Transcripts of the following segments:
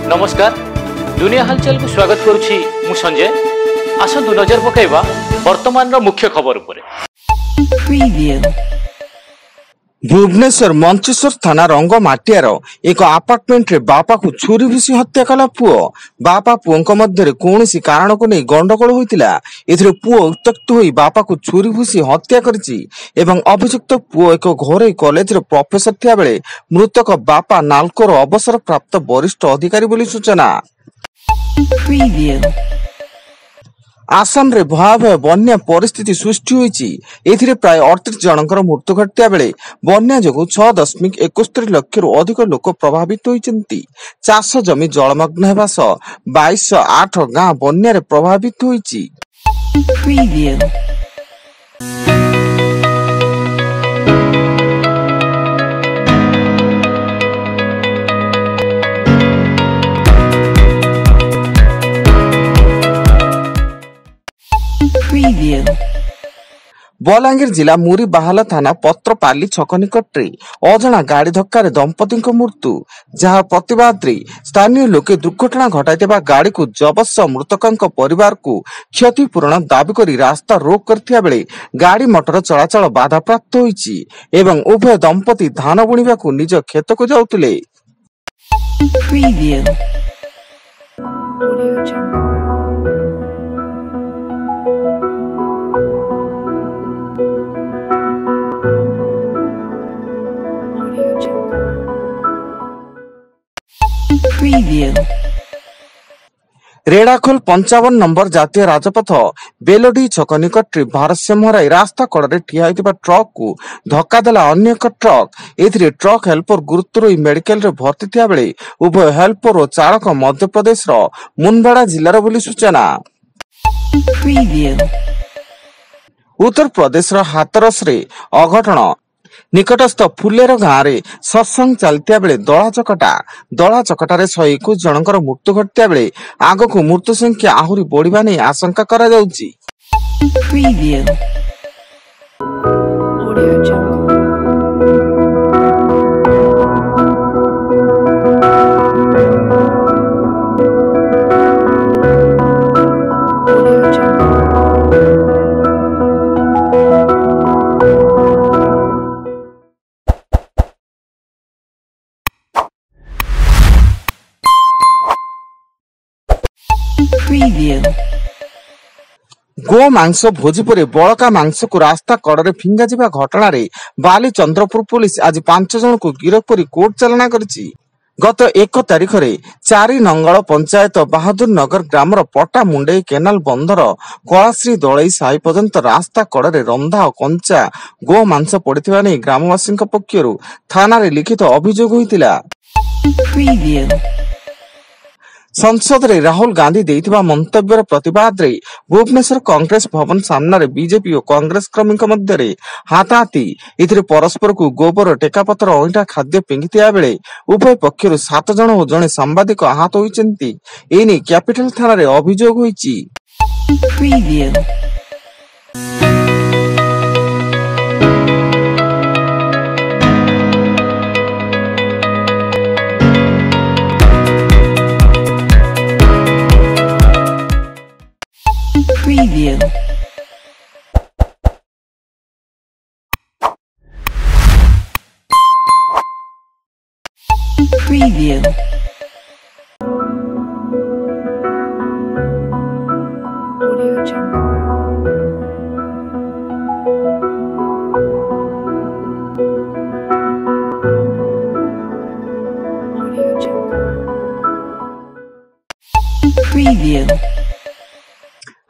नमस्कार दुनिया हलचल को स्वागत करुछि मु संजय। आसंतु नजर पकाइबा वर्तमान रो मुख्य खबर उपरे। भुवनेश्वर मंचेश्वर थाना रंग माटियार एक आपार्टमेंट रे बापा को छुरी भूसी हत्या कला पुओ। बापा पुओं मध्य कौन कारण को नहीं गंडगोल होइतिला। एथिरे पुओ उत्त्यक्त होई बापा को छुरी भूसी हत्या करछि एवं अभियुक्त पुओ एक घरोई कॉलेज रे प्रोफेसर थिया बेले मृतक बापा नालकोर अवसर प्राप्त वरिष्ठ अधिकारी बोली सूचना। आसाम रे भयावह बन्या परिस्थिति सृष्टि होईछि। एथिरे प्राय 38 जनकर मृत्यु घटिया बेले बन्या जोगु 6.71 लाख रु अधिक लोक प्रभावित होइछन्ति। चाष जमी जलमग्न हेबा सह 2208 गां बन्या रे प्रभावित होईछि। बलांगीर जिला मुरी बाहाला थाना पत्रपाली छक निकट अजना गाड़ी धक्का दंपति मृत्यु। जहां प्रतिवाद स्थानीय लोके दुर्घटना घटाई गाड़ी को जबत मृतकों परिवार को क्षतिपूरण दाबी कर रास्ता रोक करथिया बेले गाड़ी मोटर चलाचल बाधा प्राप्त होईछि एवं उभय दंपति धान बुणिबा को निज खेत को जाउथिले। रेड़ाखोल 55 नंबर जातीय राजपथ बेलोडी छक निकट भारसाम्य हराई रास्ता कड़े ठिया होइतिबा ट्रक को धक्का देला अन्य एक ट्रक। एथिरे ट्रक हेल्पर गुरुतर मेडिकल रे भर्ती थिया बेले उभय हेल्पर और चालक मध्य प्रदेश रो मुनबाड़ा जिल्लार बोली सूचना। उत्तर प्रदेश रो हाथरस रे अघटन निकटस्थ फुलेर गाँव में सत्संग चलतिया बेले दला चकटारे 121 जनकर मृत्यु घटिया बेले आग को मृत्यु संख्या आहुरी बढ़िबा नै आशंका करा जाउछि। गो मांस भोजी पर बड़का मांस को रास्ता कड़े फिंगा जिबा घटना रे बाली चंद्रपुर पुलिस आज 5 जन को गिरफ्त कर कोर्ट चालाना करिछि। गत 1 तारिख रे 4 नंगल पंचायत बहादुर नगर ग्रामर पटा मुंडई केनाल बंदर कलाश्री दलई साई पर्यंत रास्ता कड़े रंधा और कंचा गो मांस पड़िथिबा नै ग्रामवासी पक्षरु थाना रे लिखित अभियोग होइतिला। संसद रे राहुल गांधी देइथिबा मंतव्यर प्रतिवाद रे भुवनेश्वर कांग्रेस भवन सामने बीजेपी और कांग्रेस कर्मी मध्य रे हाथाहाती। एथिरे परस्पर को गोबर टेकापतर अईटा खाद्य पिंगिथिया बेले उभय पक्षरु 7 जन और जने सांबादिक आहत होइचंती। एनी कैपिटल थाना रे अभियोग होइछि।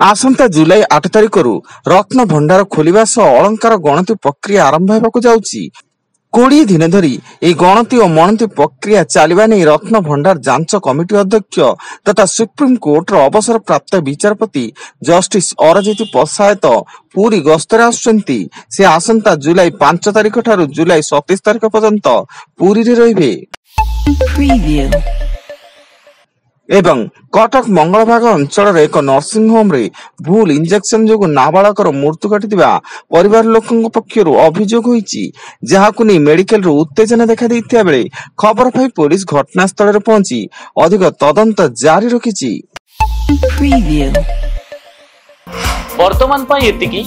आसंता जुलाई 8 तारिख रत्न भंडार खोलिबा सह अलंकार गणति प्रक्रिया आरंभ हेबाकु जाउछि। 20 दिन धरी ए गणति और मणति प्रक्रिया चलिबा नै रत्न भंडार जांच कमिटी अध्यक्ष तथा सुप्रीम कोर्ट रो अवसर प्राप्त विचारपति जस्टिस अरजित पसायत पूरी गस्तर आसुचंती। से आसंता जुलाई 5 तारिख ठारू जुलाई 27 तारिख पर्यंत पूरी रे रहिबे। एवं कटक मंगलभाग अंचल एक नर्सिंग होम रे भूल इंजेक्शन जो नाबालकर मृत्यु घटी परिवार लोकों पक्षर अभियोग होईची, जहाकु नहीं मेडिकल रू उत्तेजना देखा देइथिया बेले खबर पाई पुलिस घटनास्थल रे पहुंची अधिक तदंत जारी रखिची। वर्तमान पाई एतिकी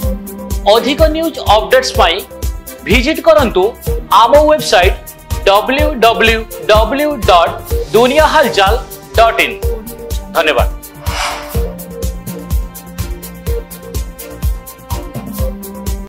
अधिक न्यूज अपडेट्स पाई विजिट करंतु आम वेबसाइट www.duniyahalchal.in। धन्यवाद।